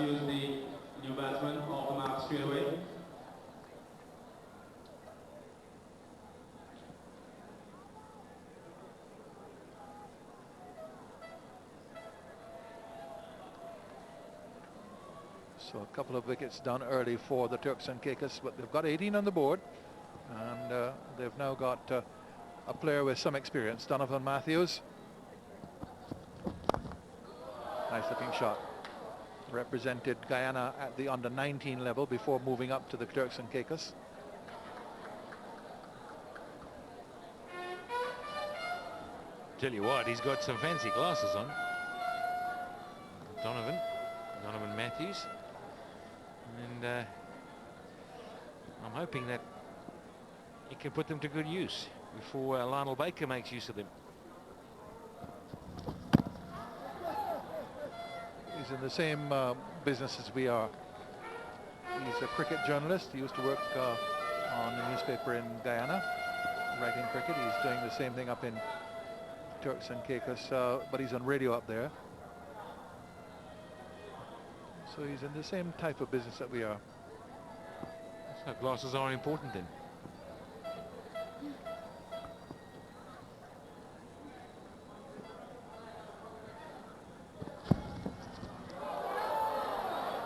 Matthews, the new batsman, off the mark straight away. So a couple of wickets done early for the Turks and Caicos, but they've got 18 on the board, and they've now got a player with some experience, Donovan Matthews. Nice looking shot. Represented Guyana at the under-19 level before moving up to the Turks and Caicos. Tell you what, he's got some fancy glasses on. Donovan Matthews. And I'm hoping that he can put them to good use before Lionel Baker makes use of them. He's in the same business as we are. He's a cricket journalist. He used to work on a newspaper in Guyana, writing cricket. He's doing the same thing up in Turks and Caicos, but he's on radio up there. So he's in the same type of business that we are. So glasses are important then.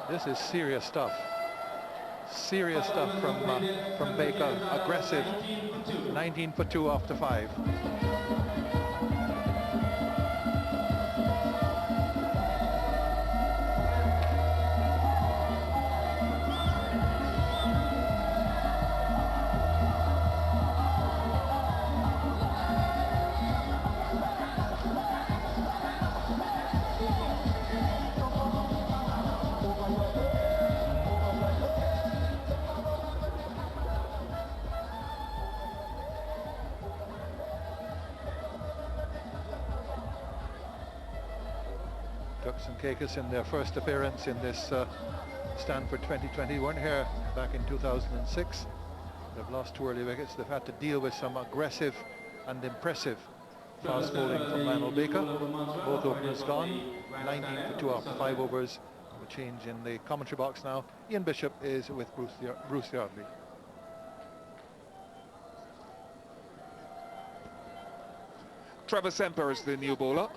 This is serious stuff. Serious stuff from Baker. Aggressive. 19 for 2 after 5. Turks and Caicos in their first appearance in this Stanford 2020 weren't here back in 2006. They've lost 2 early wickets. They've had to deal with some aggressive and impressive fast bowling from Lionel Baker. Both openers gone. 19 for 2 after 5 overs. A change in the commentary box now. Ian Bishop is with Bruce Yardley. Trevor Semper is the new bowler.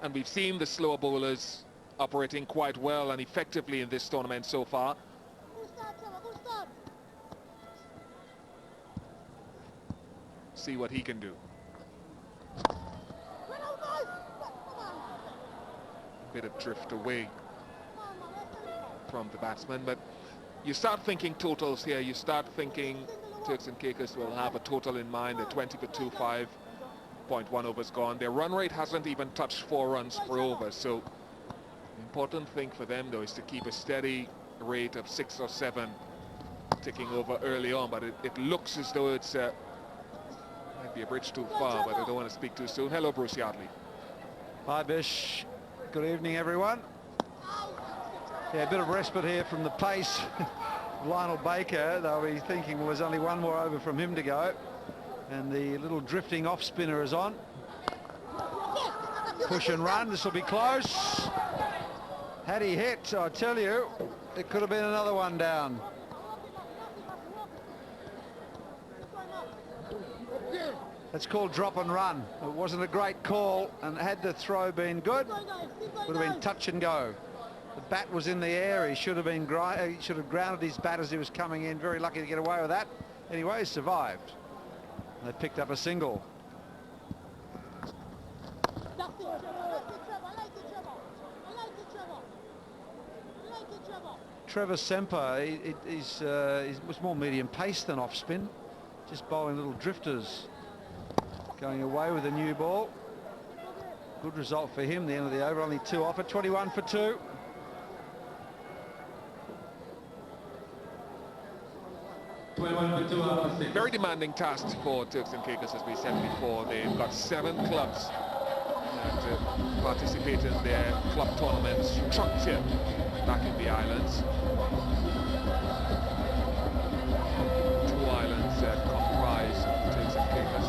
And we've seen the slower bowlers operating quite well and effectively in this tournament so far. See what he can do. Bit of drift away from the batsman, but you start thinking totals here. You start thinking Turks and Caicos will have a total in mind. They're 20 for 2, 5.1 overs gone. Their run rate hasn't even touched 4 runs per over. So the important thing for them though is to keep a steady rate of 6 or 7 ticking over early on. But it looks as though it's might be a bridge too far, but I don't want to speak too soon. Hello, Bruce Yardley. Hi, Bish. Good evening, everyone. Yeah, a bit of respite here from the pace. Lionel Baker, they'll be thinking well, there's only 1 more over from him to go. And the little drifting off spinner is on. Push and run, this will be close. Had he hit, I tell you, it could have been another one down. That's called drop and run. It wasn't a great call, and had the throw been good, would have been touch and go. The bat was in the air. He should have been he should have grounded his bat as he was coming in. Very lucky to get away with that. Anyway, he survived. They picked up a single. Trevor Semper, he was more medium pace than off spin, just bowling little drifters. Going away with a new ball. Good result for him, the end of the over, only 2 off at 21 for 2. Very demanding task for Turks and Caicos, as we said before. They've got 7 clubs that participate in their club tournament structure back in the islands. 2 islands that comprise Turks and Caicos.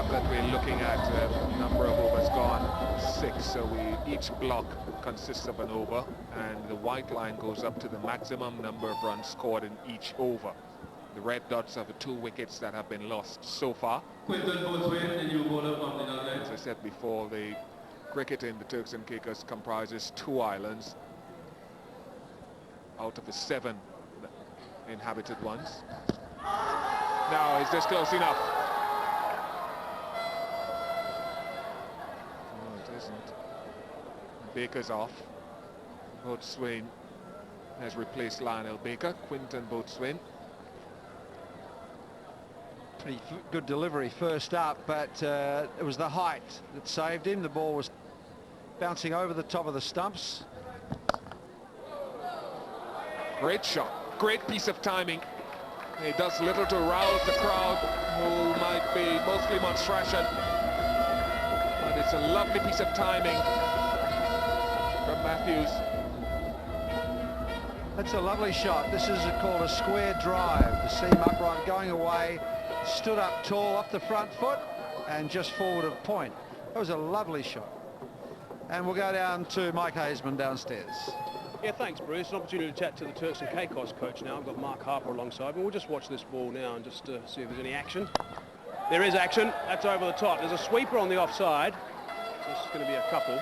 block that we're looking at, number of overs gone, 6. So each block consists of an over, and the white line goes up to the maximum number of runs scored in each over. The red dots are the 2 wickets that have been lost so far. As I said before, the cricket in the Turks and Caicos comprises 2 islands out of the 7 inhabited ones. Now, is this close enough? No, it isn't. Baker's off. Boatswain has replaced Lionel Baker. Quinton Boatswain. Pretty good delivery first up, but it was the height that saved him. The ball was bouncing over the top of the stumps. Great shot. Great piece of timing. It does little to rouse the crowd, who might be mostly Monstrasian. But it's a lovely piece of timing from Matthews. That's a lovely shot. This is called a square drive. The seam upright going away, stood up tall up the front foot and just forward of point. That was a lovely shot. And we'll go down to Mike Hazeman downstairs. Yeah, thanks, Bruce. An opportunity to chat to the Turks and Caicos coach now. I've got Mark Harper alongside me. We'll just watch this ball now and just see if there's any action. There is action. That's over the top. There's a sweeper on the offside. This is going to be a couple.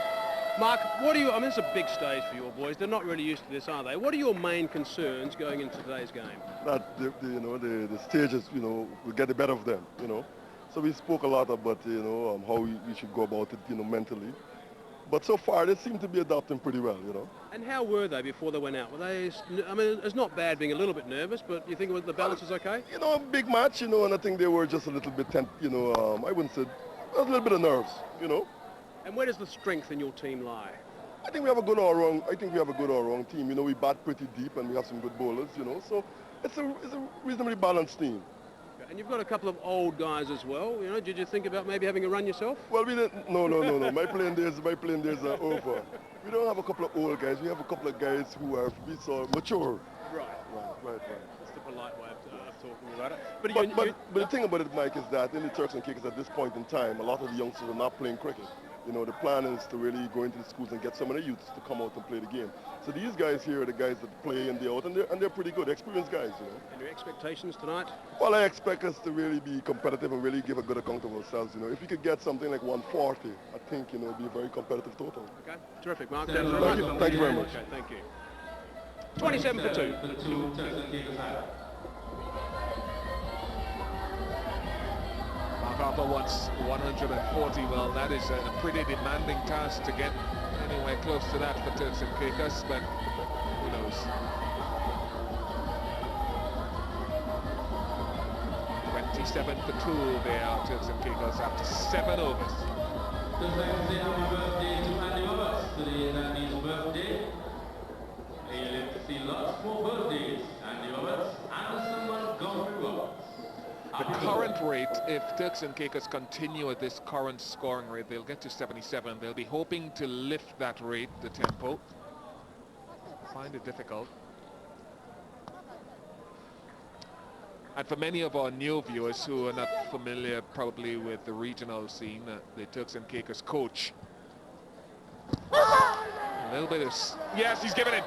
Mark, what do you... I mean, it's a big stage for your boys. They're not really used to this, are they? What are your main concerns going into today's game? That, the stages, will get the better of them, So we spoke a lot about, how we should go about it, mentally. But so far, they seem to be adapting pretty well, And how were they before they went out? Were they... I mean, it's not bad being a little bit nervous, but you think the balance is okay? A big match, and I think they were just a little bit, I wouldn't say, a little bit of nerves, And where does the strength in your team lie? I think we have a good all-round. Team. We bat pretty deep, and we have some good bowlers. So it's a reasonably balanced team. And you've got a couple of old guys as well. Did you think about maybe having a run yourself? Well, we didn't. No. My playing days are over. We don't have a couple of old guys. We have a couple of guys who are mature. Right. That's the polite way of talking about it. But the thing about it, Mike, is that in the Turks and Caicos at this point in time, a lot of the youngsters are not playing cricket. The plan is to really go into the schools and get some of the youths to come out and play the game. So these guys here are the guys that play in the out, and they're pretty good, experienced guys, And your expectations tonight? Well, I expect us to really be competitive and really give a good account of ourselves. If we could get something like 140, I think, it'd be a very competitive total. Okay, terrific, Mark. Thank you very much. Okay, thank you. 27 for 2. For the 2 Turks and Caicos side. Mark Harper wants 140. Well, that is a pretty demanding task to get anywhere close to that for Turks and Caicos, but who knows. 27 for 2 there, Turks and Caicos, after 7 overs. Just like to say happy birthday to Andy Roberts. Today is Andy's birthday. May you live to see lots more birthdays. Andy Roberts and someone Montgomery Roberts. The current rate, if Turks and Caicos continue at this current scoring rate, they'll get to 77. They'll be hoping to lift that rate, the tempo. Find it difficult. And for many of our new viewers who are not familiar probably with the regional scene, the Turks and Caicos coach. A little bit of... Yes, he's given it.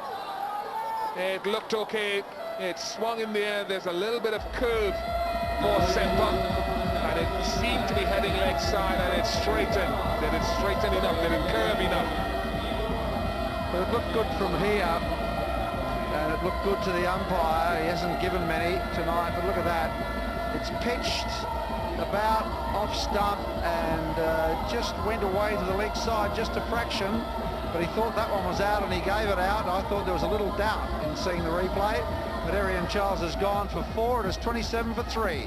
It looked okay. It swung in the air. There's a little bit of curve for centre, and it seemed to be heading leg side, and it straightened. Did it straighten enough? Did it curve enough? But it looked good from here, and it looked good to the umpire. He hasn't given many tonight, but look at that. It's pitched about off stump and just went away to the leg side, just a fraction, but he thought that one was out and he gave it out. I thought there was a little doubt in seeing the replay, but Arian Charles has gone for 4. It is 27 for 3.